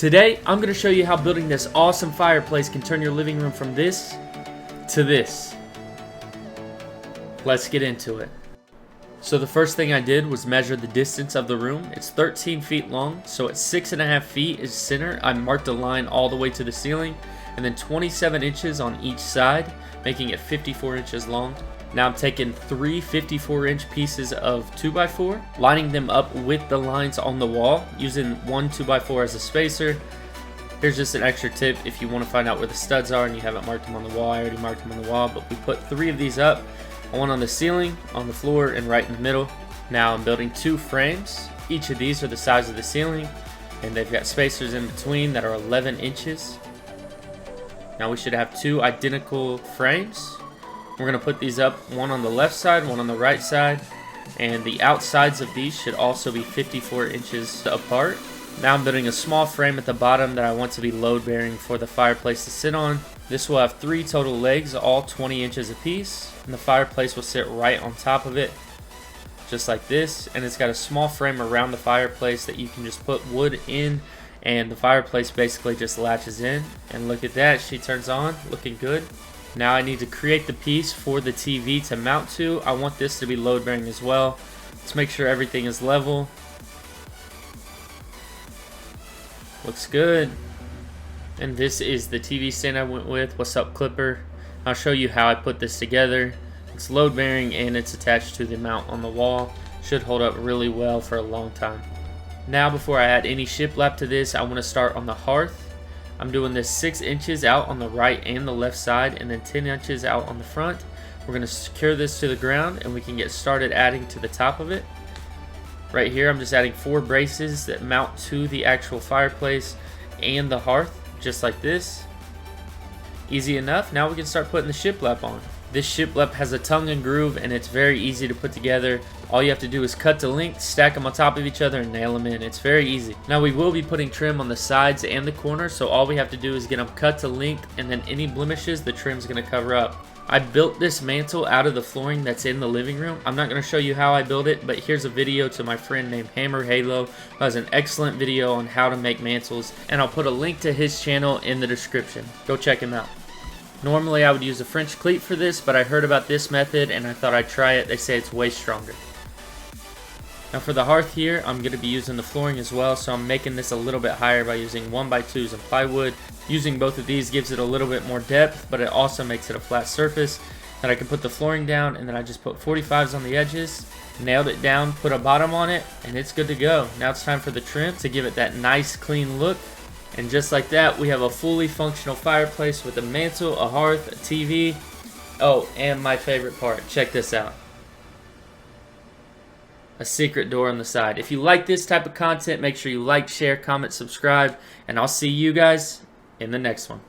Today, I'm going to show you how building this awesome fireplace can turn your living room from this to this. Let's get into it. So the first thing I did was measure the distance of the room. It's 13 feet long, so at 6.5 feet is center. I marked a line all the way to the ceiling, and then 27 inches on each side, making it 54 inches long. Now I'm taking three 54-inch pieces of 2x4, lining them up with the lines on the wall, using one 2x4 as a spacer. Here's just an extra tip if you want to find out where the studs are and you haven't marked them on the wall. I already marked them on the wall, but we put three of these up, one on the ceiling, on the floor, and right in the middle. Now I'm building two frames. Each of these are the size of the ceiling, and they've got spacers in between that are 11 inches. Now we should have two identical frames. We're going to put these up, one on the left side, one on the right side, and the outsides of these should also be 54 inches apart. Now I'm building a small frame at the bottom that I want to be load bearing for the fireplace to sit on. This will have three total legs, all 20 inches apiece, and the fireplace will sit right on top of it, just like this. And it's got a small frame around the fireplace that you can just put wood in, and the fireplace basically just latches in. And look at that, she turns on, looking good. Now I need to create the piece for the TV to mount to. I want this to be load bearing as well. Let's make sure everything is level. Looks good. And this is the TV stand I went with. What's up, Clipper? I'll show you how I put this together. It's load bearing and it's attached to the mount on the wall. Should hold up really well for a long time. Now before I add any shiplap to this, I want to start on the hearth. I'm doing this 6 inches out on the right and the left side, and then 10 inches out on the front. We're going to secure this to the ground, and we can get started adding to the top of it. Right here, I'm just adding 4 braces that mount to the actual fireplace and the hearth, just like this. Easy enough. Now we can start putting the shiplap on. This shiplap has a tongue and groove, and it's very easy to put together. All you have to do is cut to length, stack them on top of each other, and nail them in. It's very easy. Now we will be putting trim on the sides and the corners, so all we have to do is get them cut to length, and then any blemishes the trim's going to cover up. I built this mantle out of the flooring that's in the living room. I'm not going to show you how I built it, but here's a video to my friend named Hammer Halo, who has an excellent video on how to make mantles, and I'll put a link to his channel in the description. Go check him out. Normally I would use a French cleat for this, but I heard about this method and I thought I'd try it. They say it's way stronger. Now for the hearth here, I'm going to be using the flooring as well, so I'm making this a little bit higher by using 1x2s and plywood. Using both of these gives it a little bit more depth, but it also makes it a flat surface. Then I can put the flooring down, and then I just put 45s on the edges, nailed it down, put a bottom on it, and it's good to go. Now it's time for the trim to give it that nice clean look. And just like that, we have a fully functional fireplace with a mantle, a hearth, a TV. Oh, and my favorite part, check this out. A secret door on the side. If you like this type of content, make sure you like, share, comment, subscribe, and I'll see you guys in the next one.